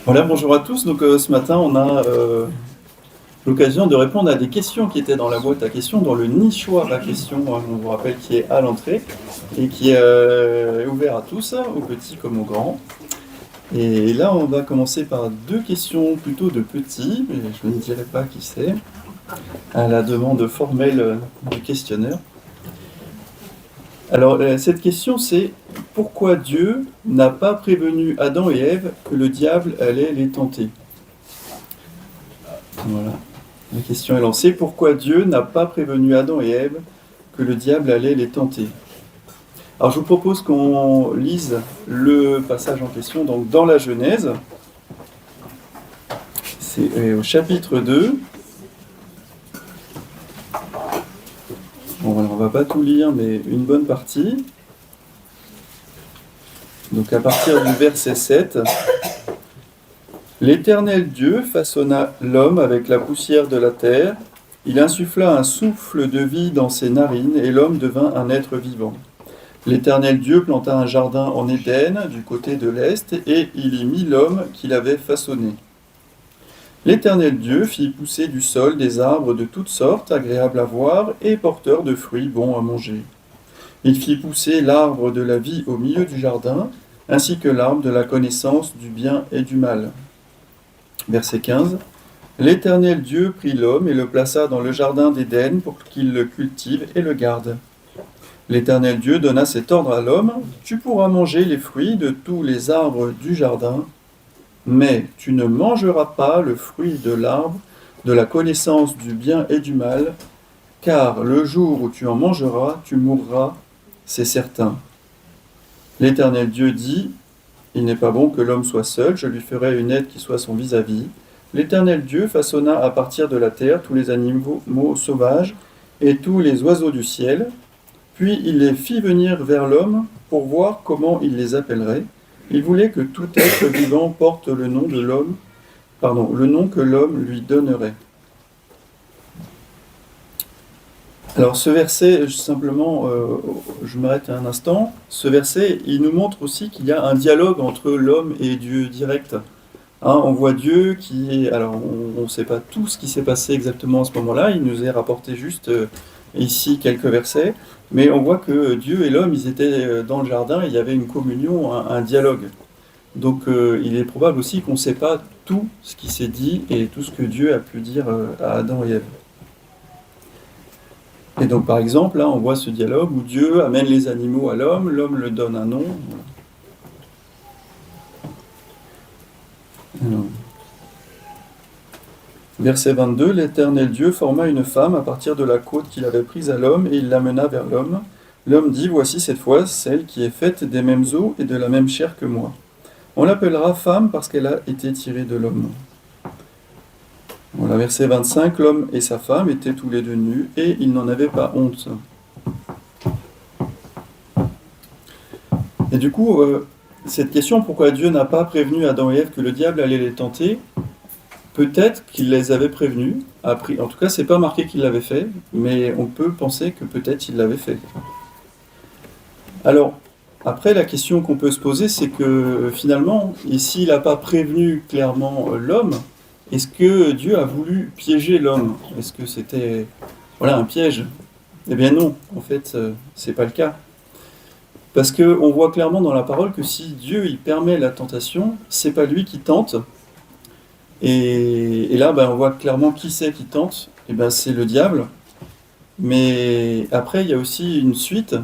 Voilà, bonjour à tous. Donc ce matin, on a l'occasion de répondre à des questions qui étaient dans la boîte à questions, dans le nichoir à questions, on vous rappelle, qui est à l'entrée et qui est ouvert à tous, aux petits comme aux grands. Et là, on va commencer par deux questions plutôt de petits, mais je ne dirai pas qui c'est, à la demande formelle du questionnaire. Alors, cette question, c'est pourquoi Dieu n'a pas prévenu Adam et Ève que le diable allait les tenter? Voilà. La question est lancée. Pourquoi Dieu n'a pas prévenu Adam et Ève que le diable allait les tenter? Alors je vous propose qu'on lise le passage en question donc dans la Genèse. C'est au chapitre 2. Bon, voilà, on ne va pas tout lire, mais une bonne partie. Donc à partir du verset 7. L'Éternel Dieu façonna l'homme avec la poussière de la terre. Il insuffla un souffle de vie dans ses narines et l'homme devint un être vivant. L'Éternel Dieu planta un jardin en Éden, du côté de l'Est, et il y mit l'homme qu'il avait façonné. L'Éternel Dieu fit pousser du sol des arbres de toutes sortes, agréables à voir et porteurs de fruits bons à manger. Il fit pousser l'arbre de la vie au milieu du jardin, ainsi que l'arbre de la connaissance du bien et du mal. Verset 15. L'Éternel Dieu prit l'homme et le plaça dans le jardin d'Éden pour qu'il le cultive et le garde. L'Éternel Dieu donna cet ordre à l'homme: tu pourras manger les fruits de tous les arbres du jardin, mais tu ne mangeras pas le fruit de l'arbre de la connaissance du bien et du mal, car le jour où tu en mangeras, tu mourras, c'est certain. L'Éternel Dieu dit: il n'est pas bon que l'homme soit seul, je lui ferai une aide qui soit son vis-à-vis. L'Éternel Dieu façonna à partir de la terre tous les animaux sauvages et tous les oiseaux du ciel. Puis il les fit venir vers l'homme pour voir comment il les appellerait. Il voulait que tout être vivant porte le nom de l'homme, le nom que l'homme lui donnerait. Alors ce verset, simplement, je m'arrête un instant. Ce verset, il nous montre aussi qu'il y a un dialogue entre l'homme et Dieu direct. Hein, on voit Dieu qui est... Alors on ne sait pas tout ce qui s'est passé exactement à ce moment-là, il nous est rapporté juste ici quelques versets, mais on voit que Dieu et l'homme, ils étaient dans le jardin, et il y avait une communion, un dialogue. Donc il est probable aussi qu'on ne sait pas tout ce qui s'est dit et tout ce que Dieu a pu dire à Adam et Ève. Et donc par exemple, là on voit ce dialogue où Dieu amène les animaux à l'homme le donne un nom. Alors, verset 22, l'Éternel Dieu forma une femme à partir de la côte qu'il avait prise à l'homme et il l'amena vers l'homme. L'homme dit: voici cette fois celle qui est faite des mêmes os et de la même chair que moi. On l'appellera femme parce qu'elle a été tirée de l'homme. Voilà, verset 25, l'homme et sa femme étaient tous les deux nus et ils n'en avaient pas honte. Et du coup, cette question, pourquoi Dieu n'a pas prévenu Adam et Ève que le diable allait les tenter, peut-être qu'il les avait prévenus. En tout cas, c'est pas marqué qu'il l'avait fait, mais on peut penser que peut-être il l'avait fait. Alors, après, la question qu'on peut se poser, c'est que finalement, et s'il n'a pas prévenu clairement l'homme, est-ce que Dieu a voulu piéger l'homme? Est-ce que c'était un piège? Eh bien non, en fait, c'est pas le cas. Parce qu'on voit clairement dans la parole que si Dieu il permet la tentation, c'est pas lui qui tente. Et là, on voit clairement qui c'est qui tente. Et c'est le diable. Mais après, il y a aussi une suite.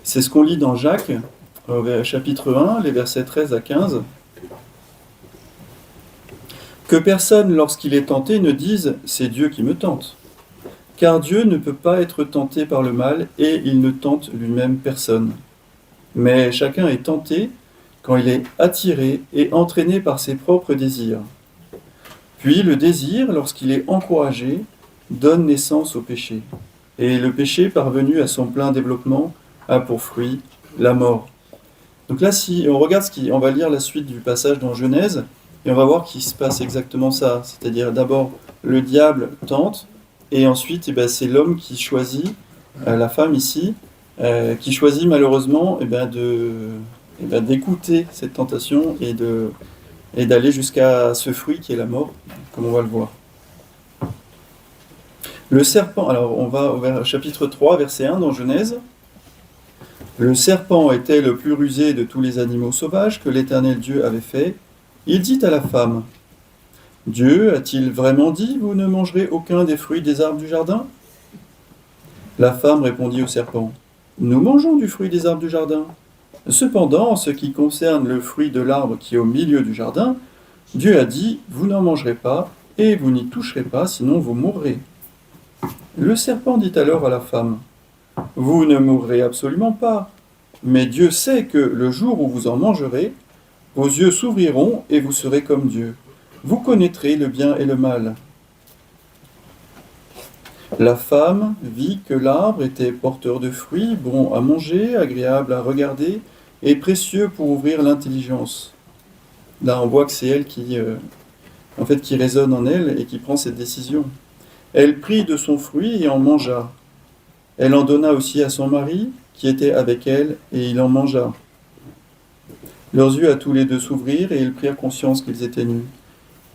C'est ce qu'on lit dans Jacques, chapitre 1, les versets 13 à 15. Que personne, lorsqu'il est tenté, ne dise « c'est Dieu qui me tente ». Car Dieu ne peut pas être tenté par le mal et il ne tente lui-même personne. Mais chacun est tenté quand il est attiré et entraîné par ses propres désirs. Puis le désir, lorsqu'il est encouragé, donne naissance au péché. Et le péché, parvenu à son plein développement, a pour fruit la mort. Donc là, si on regarde on va lire la suite du passage dans Genèse, et on va voir qu'il se passe exactement ça. C'est-à-dire d'abord, le diable tente, et ensuite, c'est l'homme qui choisit, la femme ici, qui choisit malheureusement d'écouter cette tentation et et d'aller jusqu'à ce fruit qui est la mort, comme on va le voir. Le serpent, alors on va au chapitre 3, verset 1 dans Genèse. Le serpent était le plus rusé de tous les animaux sauvages que l'Éternel Dieu avait fait. Il dit à la femme, « Dieu a-t-il vraiment dit, vous ne mangerez aucun des fruits des arbres du jardin ?» La femme répondit au serpent, « Nous mangeons du fruit des arbres du jardin. Cependant, en ce qui concerne le fruit de l'arbre qui est au milieu du jardin, Dieu a dit, vous n'en mangerez pas, et vous n'y toucherez pas, sinon vous mourrez. » Le serpent dit alors à la femme, « Vous ne mourrez absolument pas, mais Dieu sait que le jour où vous en mangerez, vos yeux s'ouvriront et vous serez comme Dieu. Vous connaîtrez le bien et le mal. » La femme vit que l'arbre était porteur de fruits, bon à manger, agréable à regarder, et précieux pour ouvrir l'intelligence. Là, on voit que c'est elle qui résonne en elle et qui prend cette décision. Elle prit de son fruit et en mangea. Elle en donna aussi à son mari, qui était avec elle, et il en mangea. Leurs yeux à tous les deux s'ouvrirent, et ils prirent conscience qu'ils étaient nus.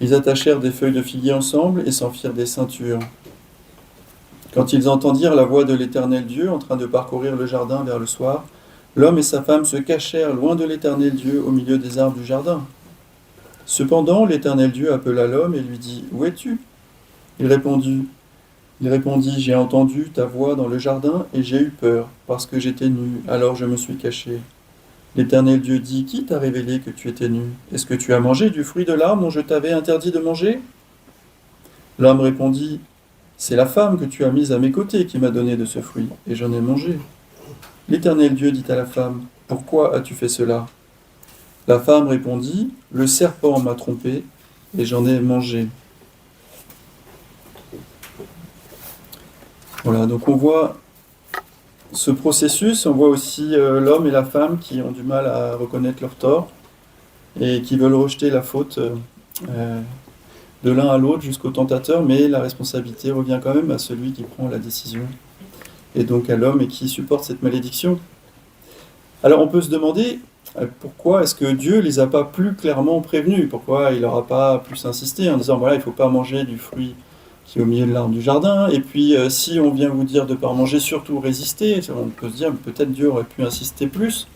Ils attachèrent des feuilles de figuier ensemble et s'en firent des ceintures. Quand ils entendirent la voix de l'Éternel Dieu en train de parcourir le jardin vers le soir, l'homme et sa femme se cachèrent loin de l'Éternel Dieu au milieu des arbres du jardin. Cependant, l'Éternel Dieu appela l'homme et lui dit, « Où es-tu » Il répondit, « J'ai entendu ta voix dans le jardin et j'ai eu peur, parce que j'étais nu, alors je me suis caché. » L'Éternel Dieu dit, « Qui t'a révélé que tu étais nu? Est-ce que tu as mangé du fruit de l'arbre dont je t'avais interdit de manger ?» L'homme répondit, « C'est la femme que tu as mise à mes côtés qui m'a donné de ce fruit, et j'en ai mangé. » L'Éternel Dieu dit à la femme, « Pourquoi as-tu fait cela ?» La femme répondit, « Le serpent m'a trompé, et j'en ai mangé. » Voilà, donc on voit ce processus, on voit aussi l'homme et la femme qui ont du mal à reconnaître leur tort et qui veulent rejeter la faute de l'un à l'autre jusqu'au tentateur, mais la responsabilité revient quand même à celui qui prend la décision, et donc à l'homme et qui supporte cette malédiction. Alors on peut se demander pourquoi est-ce que Dieu les a pas plus clairement prévenus, pourquoi il leur a pas plus insisté en disant voilà, il ne faut pas manger du fruit qui est au milieu de l'arbre du jardin, et puis si on vient vous dire de ne pas en manger, surtout résister, on peut se dire peut-être Dieu aurait pu insister plus.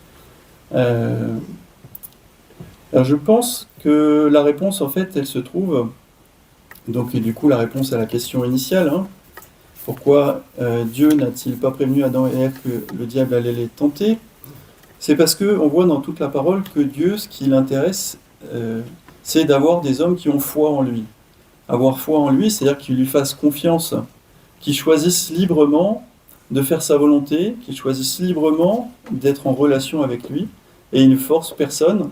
Alors je pense que la réponse en fait elle se trouve, donc et du coup la réponse à la question initiale, pourquoi Dieu n'a-t-il pas prévenu Adam et Ève que le diable allait les tenter? C'est parce qu'on voit dans toute la parole que Dieu, ce qui l'intéresse, c'est d'avoir des hommes qui ont foi en lui. Avoir foi en lui, c'est-à-dire qu'ils lui fassent confiance, qu'ils choisissent librement de faire sa volonté, qu'ils choisissent librement d'être en relation avec lui, et il ne force personne.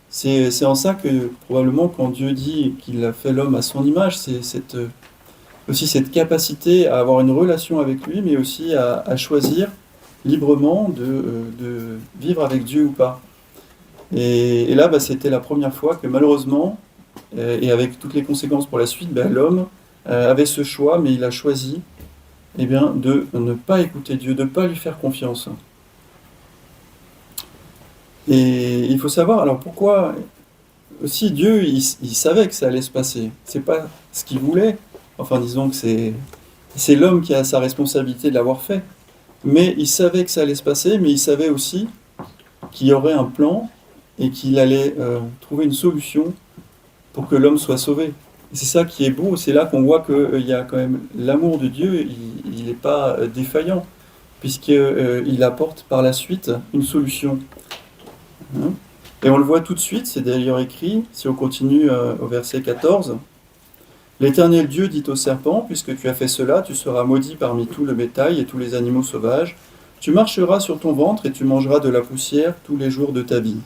C'est en ça que, probablement, quand Dieu dit qu'il a fait l'homme à son image, c'est aussi cette capacité à avoir une relation avec lui, mais aussi à choisir librement de vivre avec Dieu ou pas. Et là, c'était la première fois que malheureusement, et avec toutes les conséquences pour la suite, l'homme avait ce choix, mais il a choisi de ne pas écouter Dieu, de ne pas lui faire confiance. Et il faut savoir, alors pourquoi aussi Dieu, il savait que ça allait se passer. C'est pas ce qu'il voulait, enfin disons que c'est l'homme qui a sa responsabilité de l'avoir fait. Mais il savait que ça allait se passer, mais il savait aussi qu'il y aurait un plan et qu'il allait trouver une solution pour que l'homme soit sauvé. Et c'est ça qui est beau, c'est là qu'on voit qu'il y a quand même l'amour de Dieu, il n'est pas défaillant, puisqu'il apporte par la suite une solution. Et on le voit tout de suite, c'est d'ailleurs écrit, si on continue au verset 14, « L'Éternel Dieu dit au serpent, puisque tu as fait cela, tu seras maudit parmi tout le bétail et tous les animaux sauvages. Tu marcheras sur ton ventre et tu mangeras de la poussière tous les jours de ta vie. »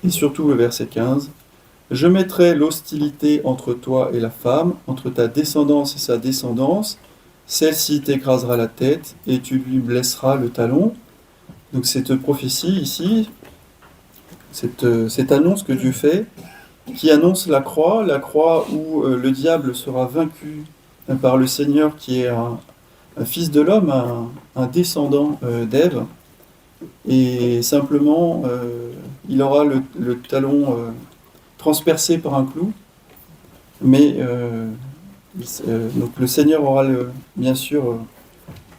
Et surtout le verset 15, « Je mettrai l'hostilité entre toi et la femme, entre ta descendance et sa descendance. Celle-ci t'écrasera la tête et tu lui blesseras le talon. » Donc cette prophétie ici, cette annonce que Dieu fait, qui annonce la croix où le diable sera vaincu par le Seigneur qui est un fils de l'homme, un descendant d'Ève, et simplement il aura le talon transpercé par un clou, mais donc le Seigneur aura bien sûr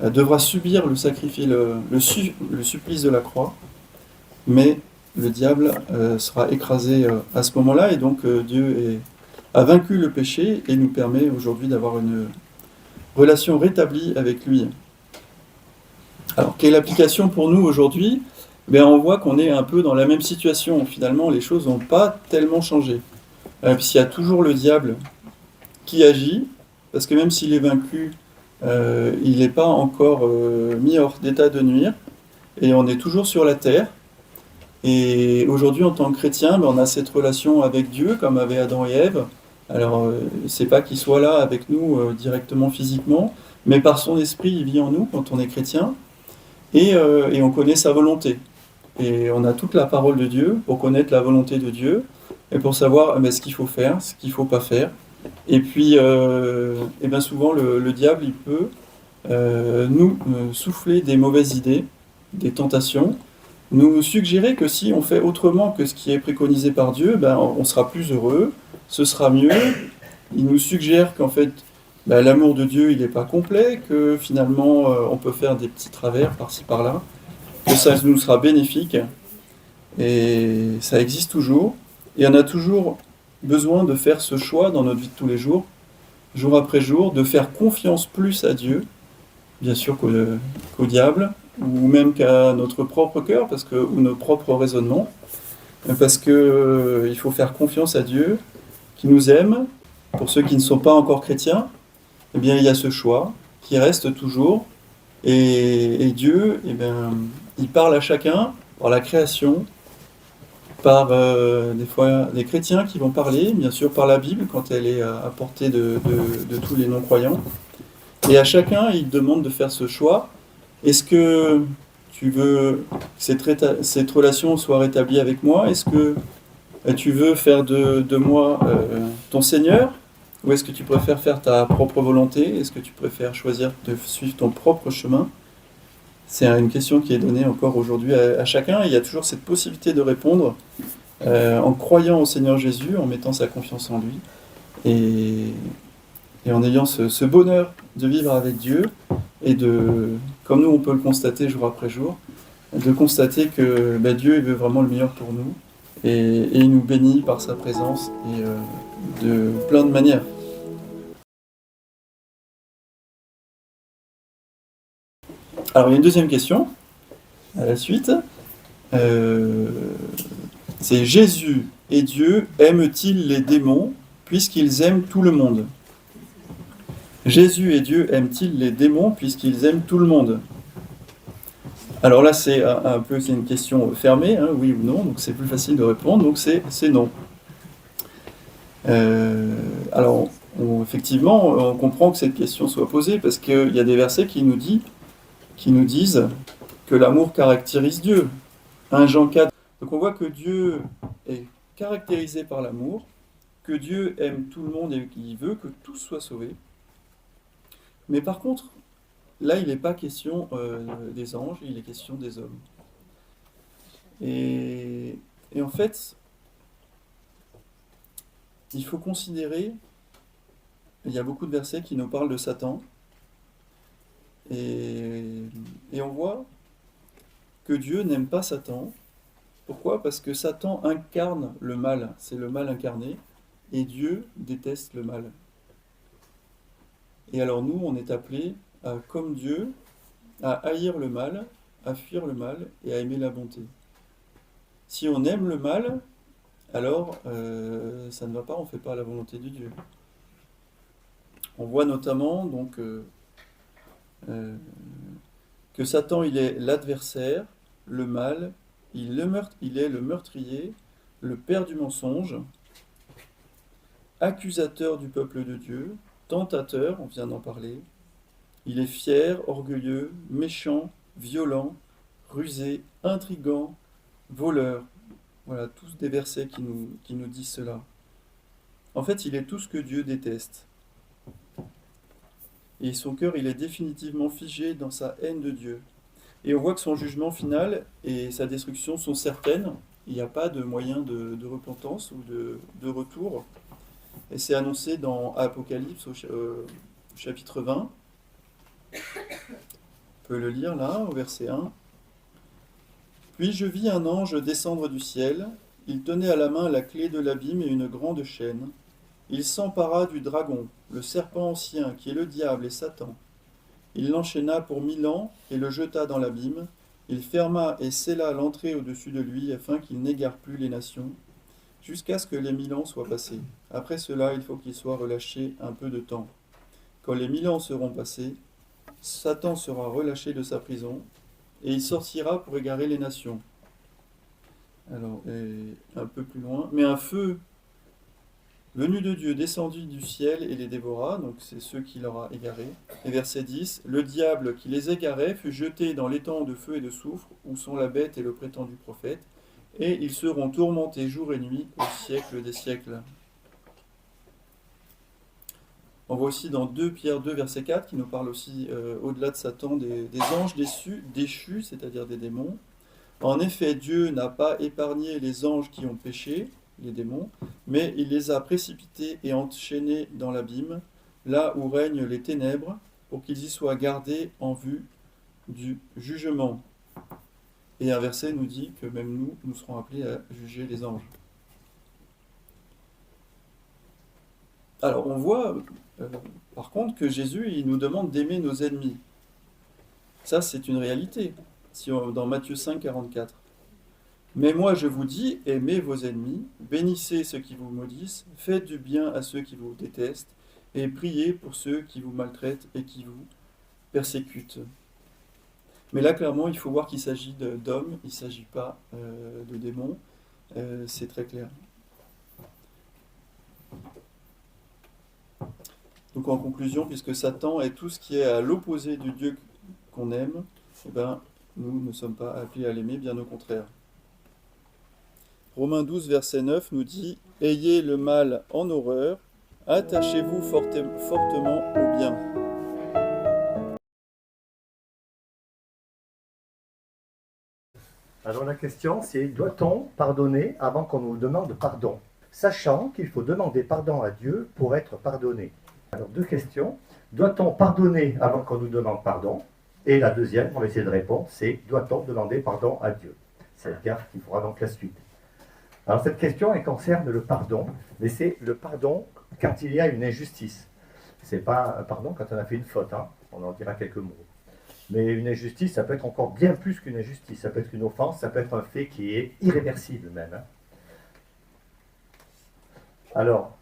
devra subir le sacrifice, le supplice de la croix, mais le diable sera écrasé à ce moment-là, et donc a vaincu le péché et nous permet aujourd'hui d'avoir une relation rétablie avec lui. Alors, quelle application pour nous aujourd'hui? On voit qu'on est un peu dans la même situation. Finalement, les choses n'ont pas tellement changé. Puisqu'il y a toujours le diable qui agit, parce que même s'il est vaincu, il n'est pas encore mis hors d'état de nuire, et on est toujours sur la terre. Et aujourd'hui, en tant que chrétien, on a cette relation avec Dieu, comme avait Adam et Ève. Alors, c'est pas qu'il soit là avec nous directement physiquement, mais par son esprit, il vit en nous quand on est chrétien, et on connaît sa volonté. Et on a toute la parole de Dieu pour connaître la volonté de Dieu, et pour savoir ce qu'il faut faire, ce qu'il ne faut pas faire. Et puis, et bien souvent, le diable, il peut nous souffler des mauvaises idées, des tentations, nous suggérer que si on fait autrement que ce qui est préconisé par Dieu, on sera plus heureux, ce sera mieux. Il nous suggère qu'en fait, l'amour de Dieu, il n'est pas complet, que finalement, on peut faire des petits travers par-ci par-là, que ça nous sera bénéfique. Et ça existe toujours. Et on a toujours besoin de faire ce choix dans notre vie de tous les jours, jour après jour, de faire confiance plus à Dieu, bien sûr qu'au diable, ou même qu'à notre propre cœur, ou nos propres raisonnements, parce que il faut faire confiance à Dieu, qui nous aime. Pour ceux qui ne sont pas encore chrétiens, il y a ce choix qui reste toujours, et Dieu, il parle à chacun par la création, par des fois des chrétiens qui vont parler, bien sûr par la Bible quand elle est à portée de tous les non-croyants. Et à chacun, il demande de faire ce choix. Est-ce que tu veux que cette relation soit rétablie avec moi? Est-ce que tu veux faire de moi ton Seigneur? Ou est-ce que tu préfères faire ta propre volonté? Est-ce que tu préfères choisir de suivre ton propre chemin? C'est une question qui est donnée encore aujourd'hui à chacun. Il y a toujours cette possibilité de répondre en croyant au Seigneur Jésus, en mettant sa confiance en lui, et en ayant ce bonheur de vivre avec Dieu, et comme nous on peut le constater jour après jour, de constater que Dieu il veut vraiment le meilleur pour nous, et il nous bénit par sa présence, et de plein de manières. Alors il y a une deuxième question, à la suite. C'est Jésus et Dieu aiment-ils les démons puisqu'ils aiment tout le monde? Jésus et Dieu aiment-ils les démons puisqu'ils aiment tout le monde? Alors là, c'est une question fermée, hein, oui ou non, donc c'est plus facile de répondre, donc c'est non. Alors, effectivement, on comprend que cette question soit posée parce qu'il y a des versets qui nous disent que l'amour caractérise Dieu. 1 Jean 4. Donc on voit que Dieu est caractérisé par l'amour, que Dieu aime tout le monde et qu'il veut que tous soient sauvés. Mais par contre, là, il n'est pas question des anges, il est question des hommes. Et en fait, il faut considérer, il y a beaucoup de versets qui nous parlent de Satan, et on voit que Dieu n'aime pas Satan. Pourquoi? Parce que Satan incarne le mal, c'est le mal incarné, et Dieu déteste le mal. Et alors nous, on est appelés, comme Dieu, à haïr le mal, à fuir le mal et à aimer la bonté. Si on aime le mal, alors ça ne va pas, on ne fait pas la volonté de Dieu. On voit notamment donc que Satan, il est l'adversaire, le mal, il est le meurtrier, le père du mensonge, accusateur du peuple de Dieu, tentateur, on vient d'en parler. Il est fier, orgueilleux, méchant, violent, rusé, intrigant, voleur. Voilà, tous des versets qui nous disent cela. En fait, il est tout ce que Dieu déteste. Et son cœur, il est définitivement figé dans sa haine de Dieu. Et on voit que son jugement final et sa destruction sont certaines, il n'y a pas de moyen de repentance ou de retour. Et c'est annoncé dans Apocalypse au chapitre 20. On peut le lire là, au verset 1. Puis je vis un ange descendre du ciel. Il tenait à la main la clé de l'abîme et une grande chaîne. Il s'empara du dragon, le serpent ancien, qui est le diable et Satan. Il l'enchaîna pour 1000 ans et le jeta dans l'abîme. Il ferma et scella l'entrée au-dessus de lui afin qu'il n'égare plus les nations, jusqu'à ce que les 1000 ans soient passés. Après cela, il faut qu'il soit relâché un peu de temps. Quand les 1000 ans seront passés, Satan sera relâché de sa prison et il sortira pour égarer les nations. Alors, un peu plus loin. Mais un feu venu de Dieu descendit du ciel et les dévora, donc c'est ceux qu'il aura égarés. Et verset 10, le diable qui les égarait fut jeté dans l'étang de feu et de soufre, où sont la bête et le prétendu prophète, et ils seront tourmentés jour et nuit au siècle des siècles. On voit aussi dans 2 Pierre 2, verset 4, qui nous parle aussi, au-delà de Satan, des anges déchus, c'est-à-dire des démons. En effet, Dieu n'a pas épargné les anges qui ont péché, les démons, mais il les a précipités et enchaînés dans l'abîme, là où règnent les ténèbres, pour qu'ils y soient gardés en vue du jugement. Et un verset nous dit que même nous serons appelés à juger les anges. Alors on voit par contre que Jésus il nous demande d'aimer nos ennemis. Ça c'est une réalité, dans Matthieu 5, 44. Mais moi je vous dis, aimez vos ennemis, bénissez ceux qui vous maudissent, faites du bien à ceux qui vous détestent, et priez pour ceux qui vous maltraitent et qui vous persécutent. Mais là clairement il faut voir qu'il s'agit d'hommes, il ne s'agit pas de démons, c'est très clair. Donc en conclusion, puisque Satan est tout ce qui est à l'opposé du Dieu qu'on aime, eh ben, nous ne sommes pas appelés à l'aimer, bien au contraire. Romains 12, verset 9 nous dit « Ayez le mal en horreur, attachez-vous fortement au bien. » Alors la question c'est, doit-on pardonner avant qu'on nous demande pardon, sachant qu'il faut demander pardon à Dieu pour être pardonné? Alors deux questions. Doit-on pardonner avant qu'on nous demande pardon? Et la deuxième, on va essayer de répondre, c'est doit-on demander pardon à Dieu? C'est le cas qu'il faudra donc la suite. Alors cette question, elle concerne le pardon, mais c'est le pardon quand il y a une injustice. C'est pas un pardon quand on a fait une faute, hein. On en dira quelques mots. Mais une injustice, ça peut être encore bien plus qu'une injustice. Ça peut être une offense, ça peut être un fait qui est irréversible même, hein. Alors,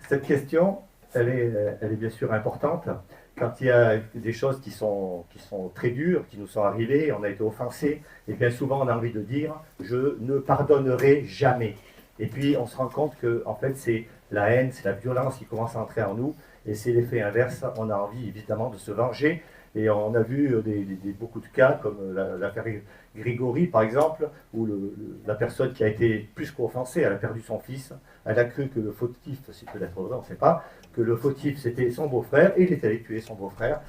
cette question, elle est bien sûr importante. Quand il y a des choses qui sont très dures, qui nous sont arrivées, on a été offensé, et bien souvent on a envie de dire « je ne pardonnerai jamais ». Et puis on se rend compte que en fait c'est la haine, c'est la violence qui commence à entrer en nous, et c'est l'effet inverse, on a envie évidemment de se venger. Et on a vu beaucoup de cas, comme l'affaire Grégory par exemple, où la personne qui a été plus qu'offensée, elle a perdu son fils, elle a cru que le fautif, c'est peut-être vrai, on ne sait pas, que le fautif c'était son beau-frère, et il est allé tuer son beau-frère.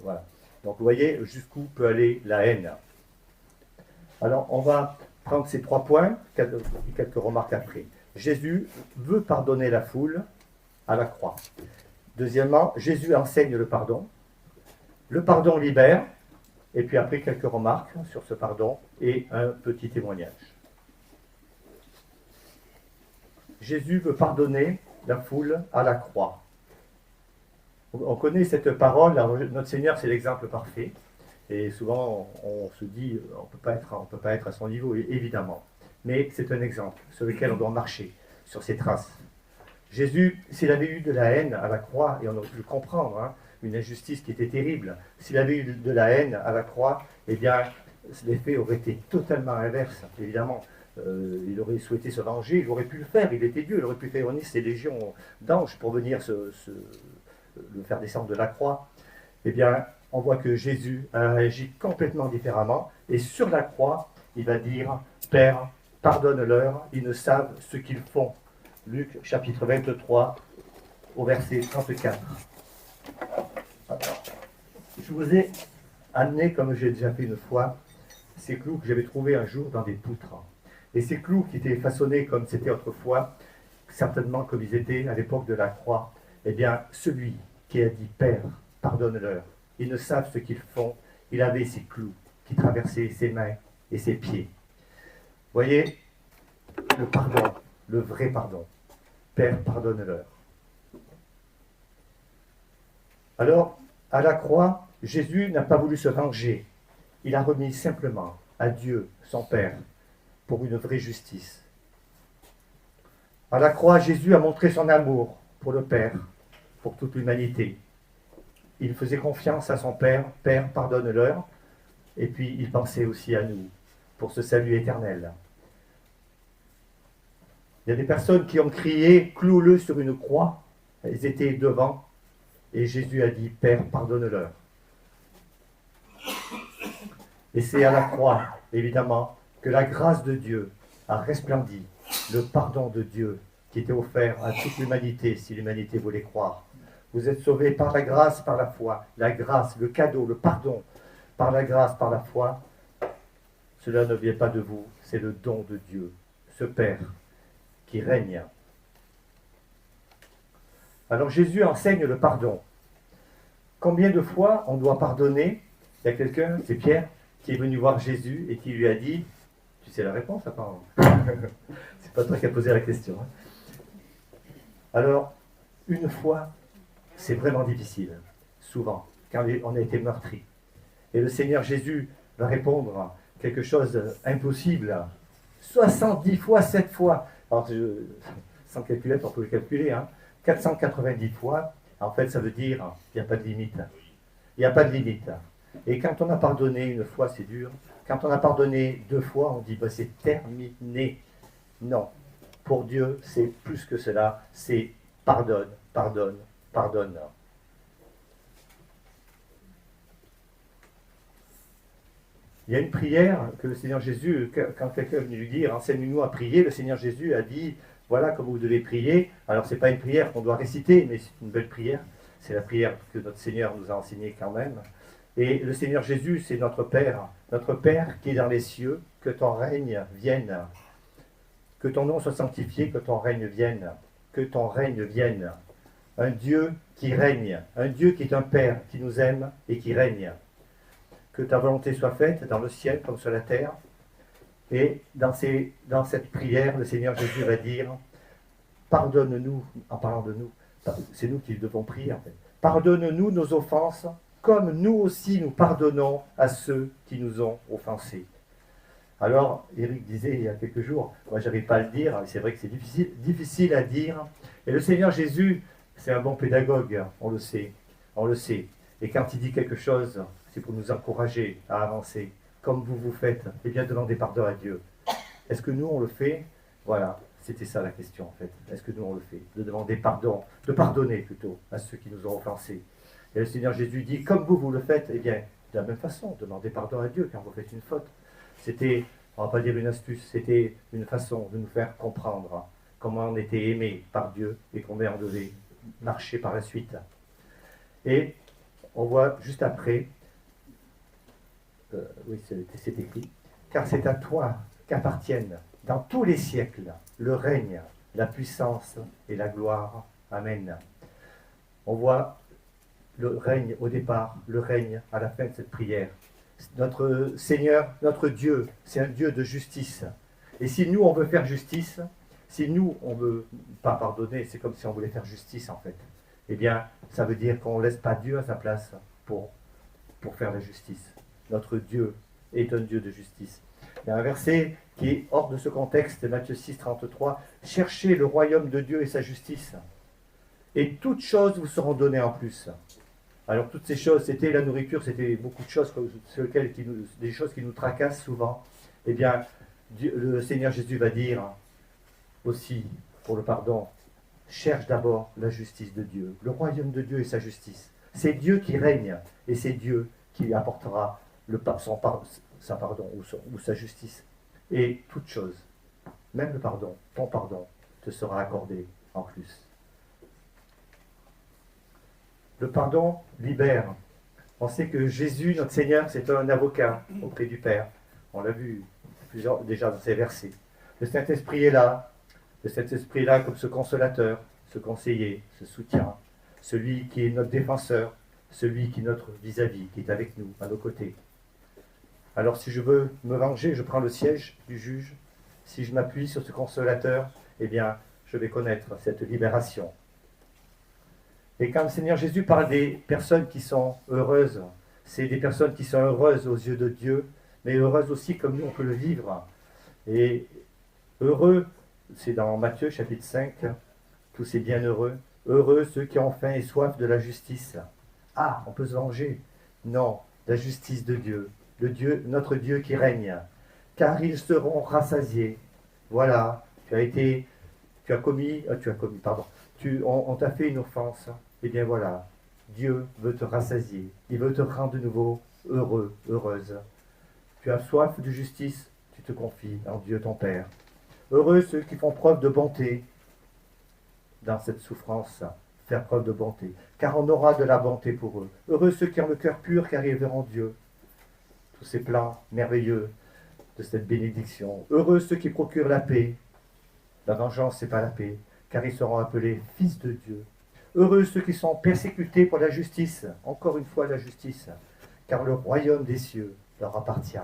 Voilà. Donc vous voyez jusqu'où peut aller la haine. Alors on va prendre ces 3 points, quelques remarques après. Jésus veut pardonner la foule à la croix. Deuxièmement, Jésus enseigne le pardon. Le pardon libère, et puis après quelques remarques sur ce pardon et un petit témoignage. Jésus veut pardonner la foule à la croix. On connaît cette parole, notre Seigneur c'est l'exemple parfait, et souvent on se dit on ne peut pas être à son niveau, évidemment, mais c'est un exemple sur lequel on doit marcher, sur ses traces. Jésus, s'il avait eu de la haine à la croix, et on aurait pu le comprendre, hein, une injustice qui était terrible, s'il avait eu de la haine à la croix, eh bien, l'effet aurait été totalement inverse, évidemment. Il aurait souhaité se venger, il aurait pu le faire, il était Dieu, il aurait pu réunir ses légions d'anges pour venir le faire descendre de la croix. Eh bien, on voit que Jésus a agi complètement différemment, et sur la croix, il va dire « Père, pardonne-leur, ils ne savent ce qu'ils font ». Luc chapitre 23, au verset 34. Alors, je vous ai amené, comme j'ai déjà fait une fois, ces clous que j'avais trouvés un jour dans des poutres. Et ces clous qui étaient façonnés comme c'était autrefois, certainement comme ils étaient à l'époque de la croix, eh bien, celui qui a dit Père, pardonne-leur, ils ne savent ce qu'ils font, il avait ces clous qui traversaient ses mains et ses pieds. Voyez, le pardon, le vrai pardon. Père, pardonne-leur. Alors, à la croix, Jésus n'a pas voulu se venger. Il a remis simplement à Dieu, son Père, pour une vraie justice. À la croix, Jésus a montré son amour pour le Père, pour toute l'humanité. Il faisait confiance à son Père, Père, pardonne-leur, et puis il pensait aussi à nous, pour ce salut éternel. Il y a des personnes qui ont crié « Cloue-le sur une croix ». Ils étaient devant, et Jésus a dit « Père, pardonne-leur ». Et c'est à la croix, évidemment, que la grâce de Dieu a resplendi, le pardon de Dieu qui était offert à toute l'humanité, si l'humanité voulait croire. Vous êtes sauvés par la grâce, par la foi. La grâce, le cadeau, le pardon, par la grâce, par la foi, cela ne vient pas de vous, c'est le don de Dieu, ce Père qui règne. Alors Jésus enseigne le pardon. Combien de fois on doit pardonner? Il y a quelqu'un, c'est Pierre, qui est venu voir Jésus et qui lui a dit, tu sais la réponse apparemment. C'est pas toi qui as posé la question. Hein. Alors, une fois, c'est vraiment difficile, souvent, quand on a été meurtri. Et le Seigneur Jésus va répondre à quelque chose d'impossible. 70 fois, 7 fois. Alors, sans calculette, on peut le calculer. Hein, 490 fois, en fait, ça veut dire qu'il n'y a pas de limite. Il n'y a pas de limite. Et quand on a pardonné une fois, c'est dur. Quand on a pardonné 2 fois, on dit bah, c'est terminé. Non. Pour Dieu, c'est plus que cela. C'est pardonne, pardonne, pardonne. Il y a une prière que le Seigneur Jésus, quand quelqu'un est venu lui dire, enseigne-nous à prier, le Seigneur Jésus a dit, voilà comment vous devez prier. Alors, ce n'est pas une prière qu'on doit réciter, mais c'est une belle prière. C'est la prière que notre Seigneur nous a enseignée quand même. Et le Seigneur Jésus, c'est notre Père qui est dans les cieux, que ton règne vienne, que ton nom soit sanctifié, que ton règne vienne, que ton règne vienne. Un Dieu qui règne, un Dieu qui est un Père, qui nous aime et qui règne. Que ta volonté soit faite dans le ciel comme sur la terre. Et dans cette prière, le Seigneur Jésus va dire, pardonne-nous, en parlant de nous, c'est nous qui devons prier en fait. Pardonne-nous nos offenses, comme nous aussi nous pardonnons à ceux qui nous ont offensés. Alors, Éric disait il y a quelques jours, moi je n'arrive pas à le dire, c'est vrai que c'est difficile à dire, et le Seigneur Jésus, c'est un bon pédagogue, on le sait, et quand il dit quelque chose, c'est pour nous encourager à avancer, comme vous faites, et bien demander pardon à Dieu. Est-ce que nous on le fait? Voilà, c'était ça la question en fait, est-ce que nous on le fait? De demander pardon, de pardonner plutôt à ceux qui nous ont offensés. Et le Seigneur Jésus dit, comme vous le faites, eh bien, de la même façon, demandez pardon à Dieu quand vous faites une faute. C'était, on ne va pas dire une astuce, c'était une façon de nous faire comprendre comment on était aimé par Dieu et combien on devait marcher par la suite. Et on voit juste après, oui, c'est écrit, car c'est à toi qu'appartiennent dans tous les siècles le règne, la puissance et la gloire. Amen. On voit le règne au départ, le règne à la fin de cette prière. Notre Seigneur, notre Dieu, c'est un Dieu de justice. Et si nous, on veut faire justice, si nous, on ne veut pas pardonner, c'est comme si on voulait faire justice en fait, eh bien, ça veut dire qu'on ne laisse pas Dieu à sa place pour faire la justice. Notre Dieu est un Dieu de justice. Il y a un verset qui est hors de ce contexte, Matthieu 6, 33, « Cherchez le royaume de Dieu et sa justice, et toutes choses vous seront données en plus. » Alors toutes ces choses, c'était la nourriture, c'était beaucoup de choses sur lesquelles des choses qui nous tracassent souvent. Eh bien, le Seigneur Jésus va dire aussi, pour le pardon, cherche d'abord la justice de Dieu, le royaume de Dieu et sa justice. C'est Dieu qui règne, et c'est Dieu qui apportera sa pardon ou sa justice. Et toute chose, même le pardon, ton pardon, te sera accordé en plus. Le pardon libère. On sait que Jésus, notre Seigneur, c'est un avocat auprès du Père. On l'a vu déjà dans ces versets. Le Saint-Esprit est là. Le Saint-Esprit est là comme ce consolateur, ce conseiller, ce soutien, celui qui est notre défenseur, celui qui est notre vis-à-vis, qui est avec nous, à nos côtés. Alors si je veux me venger, je prends le siège du juge. Si je m'appuie sur ce consolateur, eh bien, je vais connaître cette libération. Et quand le Seigneur Jésus parle des personnes qui sont heureuses, c'est des personnes qui sont heureuses aux yeux de Dieu, mais heureuses aussi comme nous on peut le vivre. Et heureux, c'est dans Matthieu chapitre 5, tous ces bienheureux, heureux ceux qui ont faim et soif de la justice. Ah, on peut se venger. Non, la justice de Dieu, notre Dieu qui règne, car ils seront rassasiés. Voilà, on t'a fait une offense. Eh bien voilà, Dieu veut te rassasier, il veut te rendre de nouveau heureux, heureuse. Tu as soif de justice, tu te confies en Dieu ton Père. Heureux ceux qui font preuve de bonté dans cette souffrance, faire preuve de bonté, car on aura de la bonté pour eux. Heureux ceux qui ont le cœur pur, car ils verront Dieu. Tous ces plans merveilleux de cette bénédiction. Heureux ceux qui procurent la paix. La vengeance, c'est pas la paix, car ils seront appelés fils de Dieu. Heureux ceux qui sont persécutés pour la justice. Encore une fois, la justice, car le royaume des cieux leur appartient.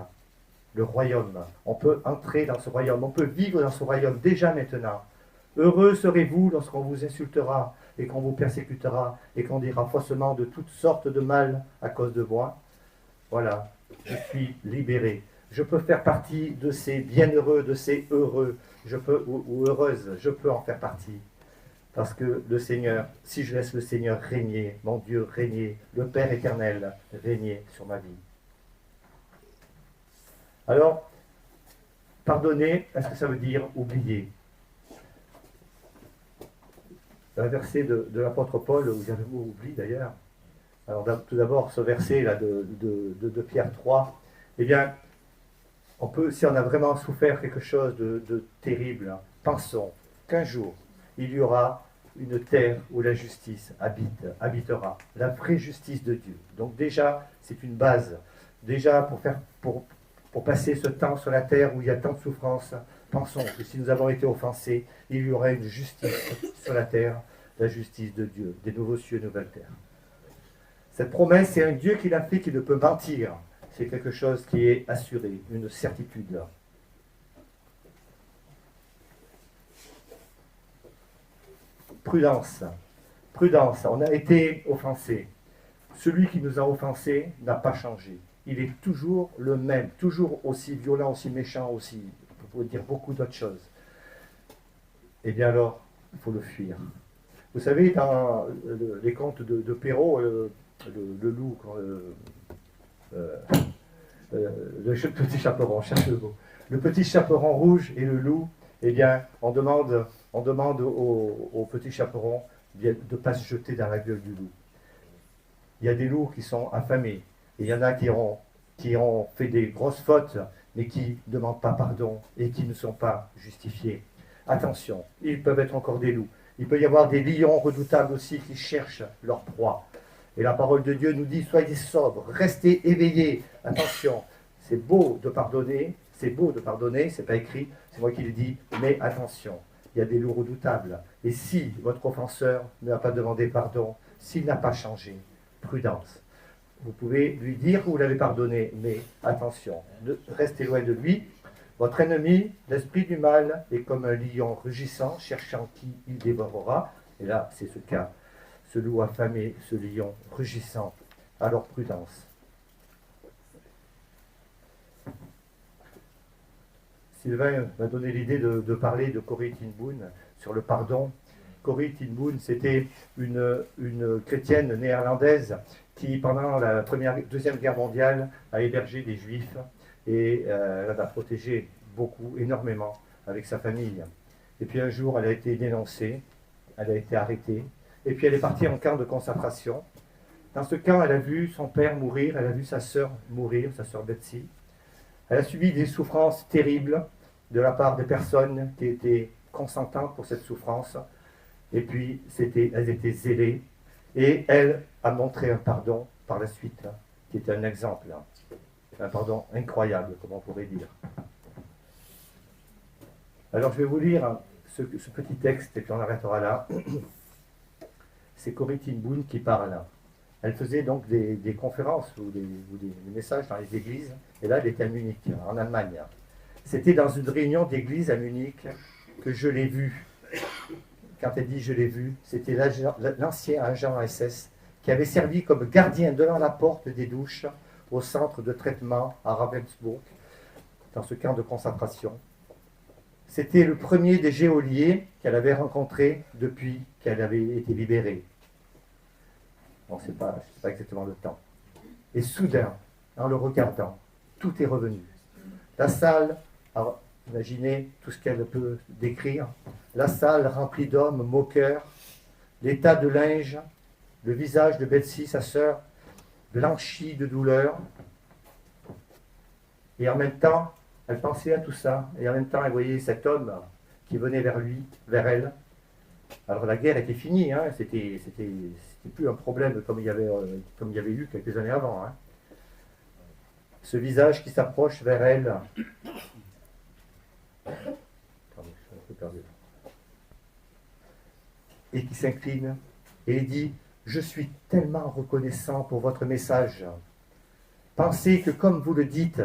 Le royaume, on peut entrer dans ce royaume, on peut vivre dans ce royaume déjà maintenant. Heureux serez-vous lorsqu'on vous insultera et qu'on vous persécutera et qu'on dira faussement de toutes sortes de mal à cause de moi. Voilà, je suis libéré. Je peux faire partie de ces bienheureux, de ces heureux, ou heureuses, je peux en faire partie. Parce que le Seigneur, si je laisse le Seigneur régner, mon Dieu régner, le Père éternel régner sur ma vie. Alors, pardonner, est-ce que ça veut dire oublier? Un verset de l'apôtre Paul, où il y a le mot oubli d'ailleurs. Alors tout d'abord, ce verset-là de Pierre 3, eh bien, on peut, si on a vraiment souffert quelque chose de terrible, pensons qu'un jour, il y aura une terre où la justice habitera, la vraie justice de Dieu. Donc déjà, c'est une base. Déjà, pour passer ce temps sur la terre où il y a tant de souffrance, pensons que si nous avons été offensés, il y aura une justice sur la terre, la justice de Dieu, des nouveaux cieux et nouvelles terres. Cette promesse, c'est un Dieu qui l'a fait, qui ne peut mentir. C'est quelque chose qui est assuré, une certitude. Prudence. Prudence, on a été offensé. Celui qui nous a offensés n'a pas changé. Il est toujours le même, toujours aussi violent, aussi méchant, aussi, on pourrait dire beaucoup d'autres choses. Eh bien alors, il faut le fuir. Vous savez, dans les contes de Perrault, le loup, le petit chaperon, cherche le mot. Le petit chaperon rouge et le loup, eh bien, on demande au petit chaperon de ne pas se jeter dans la gueule du loup. Il y a des loups qui sont affamés, et il y en a qui ont fait des grosses fautes, mais qui ne demandent pas pardon et qui ne sont pas justifiés. Attention, ils peuvent être encore des loups. Il peut y avoir des lions redoutables aussi qui cherchent leur proie. Et la parole de Dieu nous dit, soyez sobres, restez éveillés. Attention, c'est beau de pardonner, c'est pas écrit, c'est moi qui le dis, mais attention, il y a des loups redoutables. Et si votre offenseur n'a pas demandé pardon, s'il n'a pas changé, prudence. Vous pouvez lui dire que vous l'avez pardonné, mais attention, restez loin de lui. Votre ennemi, l'esprit du mal, est comme un lion rugissant, cherchant qui il dévorera. Et là, c'est ce cas. Ce loup affamé, ce lion rugissant. Alors prudence. Sylvain m'a donné l'idée de parler de Corrie ten Boom sur le pardon. Corrie ten Boom, c'était une chrétienne néerlandaise qui, pendant la Deuxième Guerre mondiale, a hébergé des juifs et elle en a protégé beaucoup, énormément, avec sa famille. Et puis un jour, elle a été dénoncée, elle a été arrêtée, et puis elle est partie en camp de concentration. Dans ce camp, elle a vu son père mourir, elle a vu sa sœur mourir, sa sœur Betsy. Elle a subi des souffrances terribles de la part des personnes qui étaient consentantes pour cette souffrance. Et puis, elles étaient zélées. Et elle a montré un pardon par la suite, qui était un exemple. Un pardon incroyable, comme on pourrait dire. Alors je vais vous lire ce petit texte et puis on arrêtera là. C'est Corrie ten Boom qui parle. Elle faisait donc des conférences ou des messages dans les églises. Et là, elle était à Munich, en Allemagne. C'était dans une réunion d'église à Munich que je l'ai vue. Quand elle dit je l'ai vue, c'était l'ancien agent SS qui avait servi comme gardien devant la porte des douches au centre de traitement à Ravensburg, dans ce camp de concentration. C'était le premier des geôliers qu'elle avait rencontré depuis qu'elle avait été libérée. On ne sait pas exactement le temps. Et soudain, en le regardant, tout est revenu. La salle, alors, imaginez tout ce qu'elle peut décrire, la salle remplie d'hommes moqueurs, les tas de linge, le visage de Betsy, sa sœur, blanchi de douleur. Et en même temps, elle pensait à tout ça, et en même temps, elle voyait cet homme qui venait vers lui, vers elle. Alors la guerre était finie, hein, c'était plus un problème comme il y avait eu quelques années avant. Hein. Ce visage qui s'approche vers elle. Attendez, je suis un peu perdu. Et qui s'incline et dit « Je suis tellement reconnaissant pour votre message. Pensez que comme vous le dites,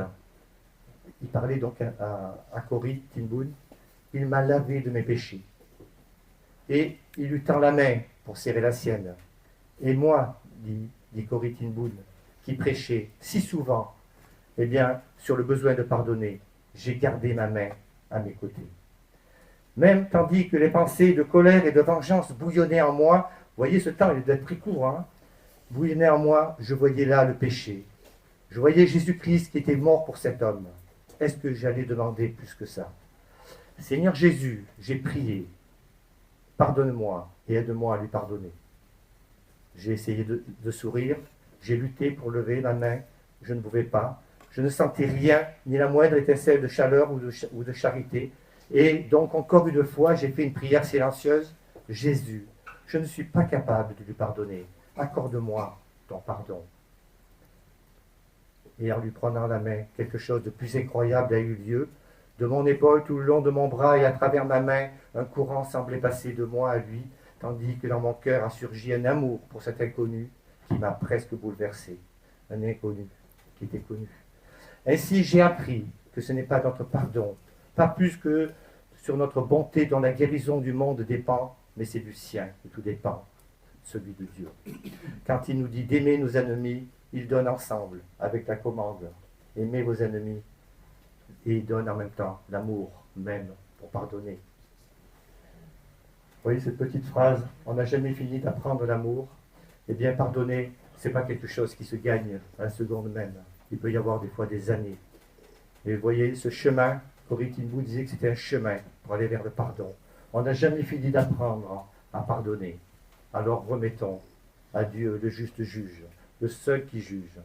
il parlait donc à Corrie ten Boom, il m'a lavé de mes péchés. Et il lui tend la main pour serrer la sienne. Et moi, dit Corrie ten Boom, qui prêchait si souvent, eh bien, sur le besoin de pardonner, j'ai gardé ma main à mes côtés. Même tandis que les pensées de colère et de vengeance bouillonnaient en moi, voyez ce temps, il doit être très court, hein, bouillonnaient en moi, je voyais là le péché. Je voyais Jésus-Christ qui était mort pour cet homme. Est-ce que j'allais demander plus que ça? Seigneur Jésus, j'ai prié, pardonne-moi et aide-moi à lui pardonner. J'ai essayé de sourire, j'ai lutté pour lever ma main, je ne pouvais pas. Je ne sentais rien, ni la moindre étincelle de chaleur ou de charité. Et donc, encore une fois, j'ai fait une prière silencieuse. Jésus, je ne suis pas capable de lui pardonner. Accorde-moi ton pardon. Et en lui prenant la main, quelque chose de plus incroyable a eu lieu. De mon épaule, tout le long de mon bras et à travers ma main, un courant semblait passer de moi à lui, tandis que dans mon cœur a surgi un amour pour cet inconnu qui m'a presque bouleversé. Un inconnu qui était connu. Ainsi, j'ai appris que ce n'est pas notre pardon, pas plus que sur notre bonté dont la guérison du monde dépend, mais c'est du sien que tout dépend, celui de Dieu. Quand il nous dit d'aimer nos ennemis, il donne ensemble avec la commande « Aimez vos ennemis » et il donne en même temps l'amour même pour pardonner. Vous voyez cette petite phrase « On n'a jamais fini d'apprendre l'amour ». Eh bien, pardonner, ce n'est pas quelque chose qui se gagne à la seconde même. Il peut y avoir des fois des années. Et vous voyez, ce chemin, Corrie ten Boom disait que c'était un chemin pour aller vers le pardon. On n'a jamais fini d'apprendre à pardonner. Alors remettons à Dieu, le juste juge, le seul qui juge.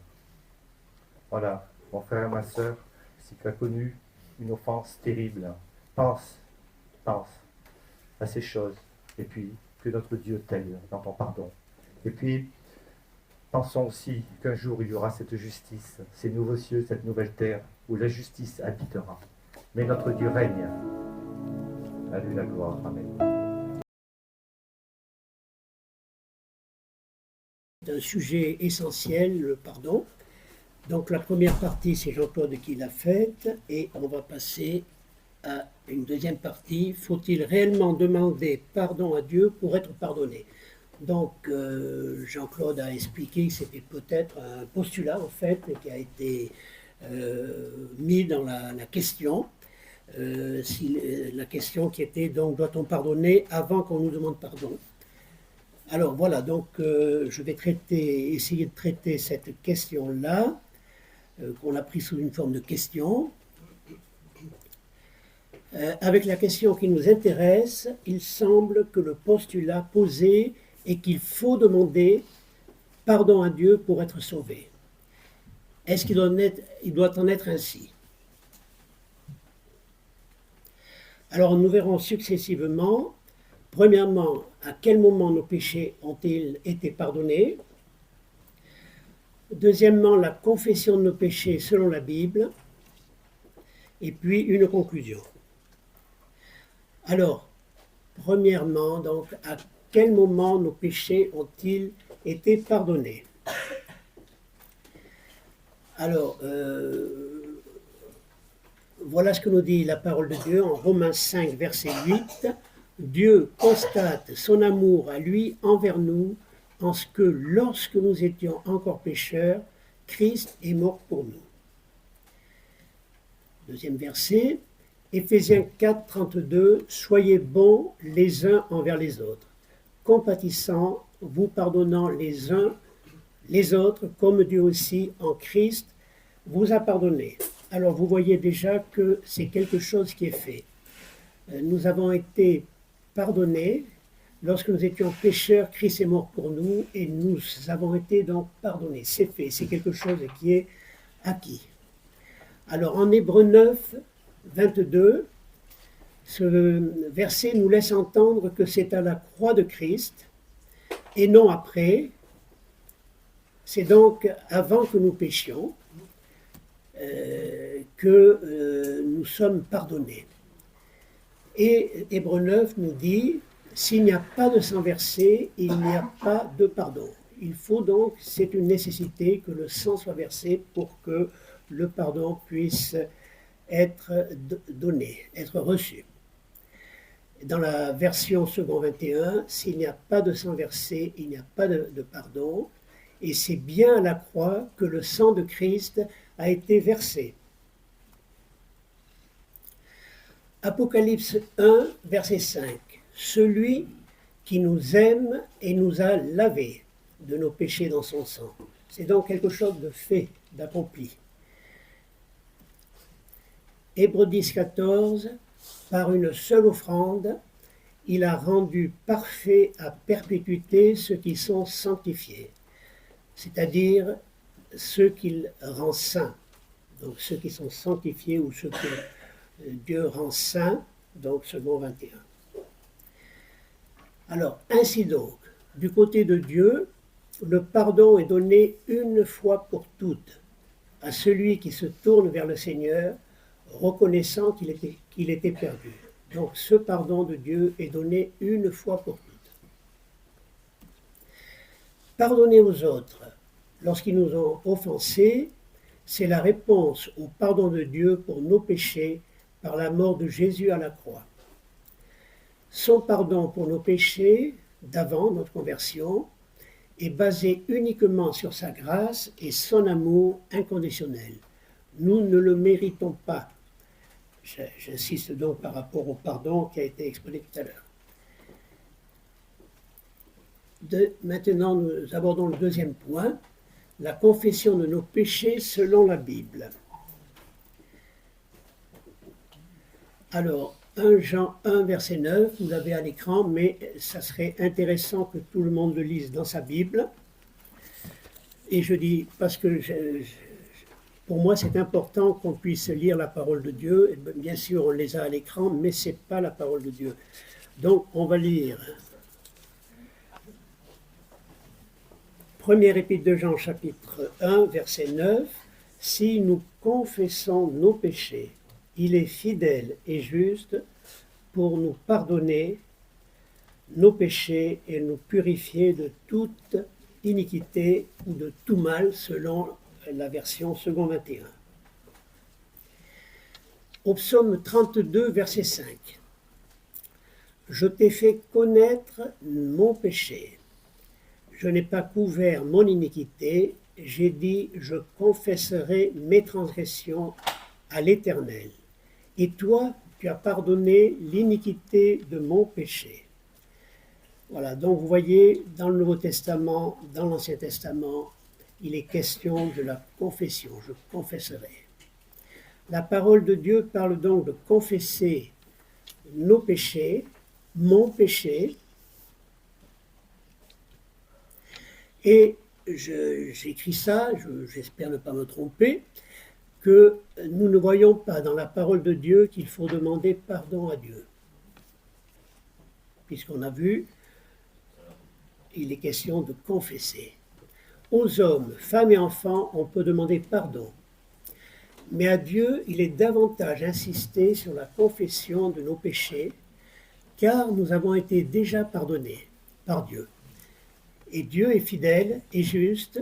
Voilà, mon frère, ma soeur, si tu as connu une offense terrible, pense à ces choses. Et puis, que notre Dieu t'aide dans ton pardon. Et puis, pensons aussi qu'un jour il y aura cette justice, ces nouveaux cieux, cette nouvelle terre, où la justice habitera. Mais notre Dieu règne. À lui la gloire. Amen. C'est un sujet essentiel, le pardon. Donc la première partie, c'est Jean-Claude qui l'a faite, et on va passer à une deuxième partie. Faut-il réellement demander pardon à Dieu pour être pardonné? Donc Jean-Claude a expliqué que c'était peut-être un postulat en fait qui a été mis dans la question. La question qui était donc doit-on pardonner avant qu'on nous demande pardon? Alors voilà, donc je vais essayer de traiter cette question-là, qu'on a pris sous une forme de question. Avec la question qui nous intéresse, il semble que le postulat posé est qu'il faut demander pardon à Dieu pour être sauvé. Est-ce qu'il doit en être ainsi? Alors nous verrons successivement, premièrement, à quel moment nos péchés ont-ils été pardonnés? Deuxièmement, la confession de nos péchés selon la Bible. Et puis une conclusion. Alors, premièrement, donc, à quel moment nos péchés ont-ils été pardonnés? Alors, voilà ce que nous dit la parole de Dieu en Romains 5, verset 8. Dieu constate son amour à lui envers nous en ce que lorsque nous étions encore pécheurs, Christ est mort pour nous. Deuxième verset, Éphésiens 4, 32, soyez bons les uns envers les autres, compatissants, vous pardonnant les uns les autres, comme Dieu aussi en Christ vous a pardonné. Alors vous voyez déjà que c'est quelque chose qui est fait. Nous avons été pardonnés. Lorsque nous étions pécheurs, Christ est mort pour nous et nous avons été donc pardonnés. C'est fait, c'est quelque chose qui est acquis. Alors en Hébreux 9, 22, ce verset nous laisse entendre que c'est à la croix de Christ et non après. C'est donc avant que nous péchions que nous sommes pardonnés. Et Hébreux 9 nous dit, s'il n'y a pas de sang versé, il n'y a pas de pardon. Il faut donc, c'est une nécessité que le sang soit versé pour que le pardon puisse être donné, être reçu. Dans la version second 21, s'il n'y a pas de sang versé, il n'y a pas de pardon. Et c'est bien à la croix que le sang de Christ a été versé. Apocalypse 1, verset 5. Celui qui nous aime et nous a lavés de nos péchés dans son sang. C'est donc quelque chose de fait, d'accompli. Hébreux 10, 14. Par une seule offrande, il a rendu parfait à perpétuité ceux qui sont sanctifiés, c'est-à-dire ceux qu'il rend saints, donc ceux qui sont sanctifiés ou ceux que Dieu rend saints, donc second 21. Alors, ainsi donc, du côté de Dieu, le pardon est donné une fois pour toutes à celui qui se tourne vers le Seigneur, reconnaissant qu'il était perdu. Donc, ce pardon de Dieu est donné une fois pour toutes. Pardonner aux autres lorsqu'ils nous ont offensés, c'est la réponse au pardon de Dieu pour nos péchés par la mort de Jésus à la croix. Son pardon pour nos péchés d'avant notre conversion est basé uniquement sur sa grâce et son amour inconditionnel. Nous ne le méritons pas. J'insiste donc par rapport au pardon qui a été exprimé tout à l'heure. Maintenant, nous abordons le deuxième point, la confession de nos péchés selon la Bible. Alors, 1 Jean 1, verset 9, vous l'avez à l'écran, mais ça serait intéressant que tout le monde le lise dans sa Bible. Et je dis, parce que pour moi, c'est important qu'on puisse lire la parole de Dieu. Et bien sûr, on les a à l'écran, mais ce n'est pas la parole de Dieu. Donc, on va lire. Première épître de Jean, chapitre 1, verset 9. Si nous confessons nos péchés, il est fidèle et juste pour nous pardonner nos péchés et nous purifier de toute iniquité ou de tout mal, selon la version second 21. Au psaume 32, verset 5. Je t'ai fait connaître mon péché. Je n'ai pas couvert mon iniquité. J'ai dit, je confesserai mes transgressions à l'Éternel. Et toi, tu as pardonné l'iniquité de mon péché. Voilà, donc vous voyez, dans le Nouveau Testament, dans l'Ancien Testament, il est question de la confession, je confesserai. La parole de Dieu parle donc de confesser nos péchés, mon péché, et j'écris ça, j'espère ne pas me tromper, que nous ne voyons pas dans la parole de Dieu qu'il faut demander pardon à Dieu. Puisqu'on a vu, il est question de confesser. Aux hommes, femmes et enfants, on peut demander pardon. Mais à Dieu, il est davantage insisté sur la confession de nos péchés, car nous avons été déjà pardonnés par Dieu. Et Dieu est fidèle et juste,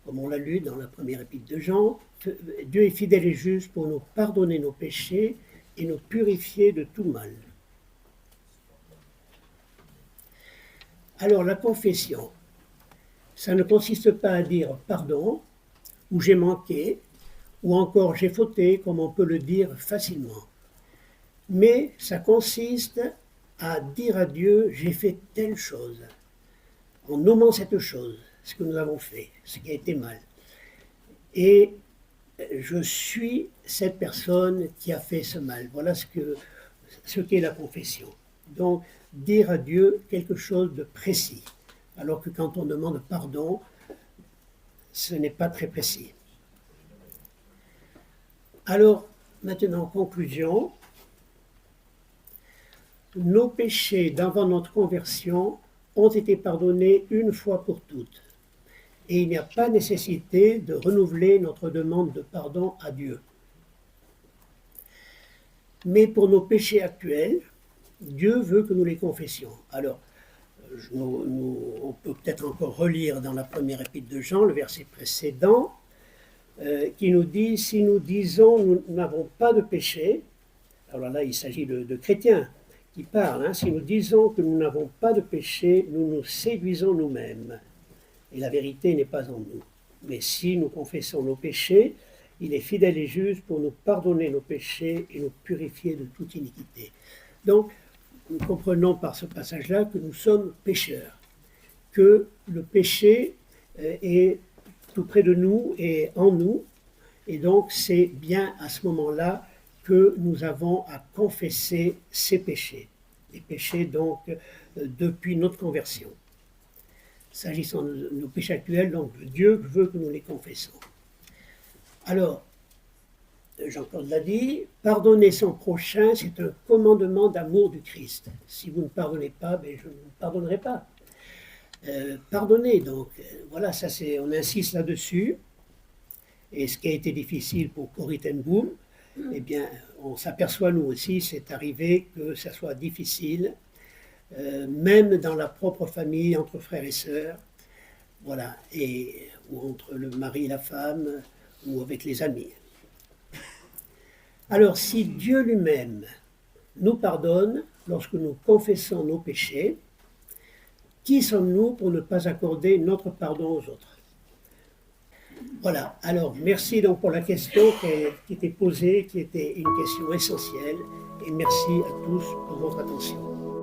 comme on l'a lu dans la première épître de Jean, Dieu est fidèle et juste pour nous pardonner nos péchés et nous purifier de tout mal. Alors la confession, ça ne consiste pas à dire pardon, ou j'ai manqué, ou encore j'ai fauté, comme on peut le dire facilement. Mais ça consiste à dire à Dieu j'ai fait telle chose, en nommant cette chose, ce que nous avons fait, ce qui a été mal. Et je suis cette personne qui a fait ce mal. Voilà ce qu'est la confession. Donc, dire à Dieu quelque chose de précis. Alors que quand on demande pardon, ce n'est pas très précis. Alors, maintenant, conclusion. Nos péchés d'avant notre conversion ont été pardonnés une fois pour toutes. Et il n'y a pas nécessité de renouveler notre demande de pardon à Dieu. Mais pour nos péchés actuels, Dieu veut que nous les confessions. Alors, on peut peut-être encore relire dans la première épître de Jean, le verset précédent, qui nous dit, si nous disons nous n'avons pas de péché, alors là il s'agit de chrétiens qui parlent, hein, si nous disons que nous n'avons pas de péché, nous nous séduisons nous-mêmes. Et la vérité n'est pas en nous. Mais si nous confessons nos péchés, il est fidèle et juste pour nous pardonner nos péchés et nous purifier de toute iniquité. Donc, nous comprenons par ce passage-là que nous sommes pécheurs, que le péché est tout près de nous et en nous, et donc c'est bien à ce moment-là que nous avons à confesser ces péchés, les péchés donc depuis notre conversion. S'agissant de nos péchés actuels, donc Dieu veut que nous les confessons. Alors, Jean-Claude l'a dit, pardonner son prochain, c'est un commandement d'amour du Christ. Si vous ne pardonnez pas, ben je ne vous pardonnerai pas. Pardonner, donc, voilà, ça on insiste là-dessus. Et ce qui a été difficile pour Corrie ten Boom, eh bien, on s'aperçoit nous aussi, c'est arrivé que ça soit difficile, même dans la propre famille, entre frères et sœurs, voilà, ou entre le mari et la femme, ou avec les amis. Alors, si Dieu lui-même nous pardonne lorsque nous confessons nos péchés, qui sommes-nous pour ne pas accorder notre pardon aux autres? Voilà, alors merci donc pour la question qui était posée, qui était une question essentielle, et merci à tous pour votre attention.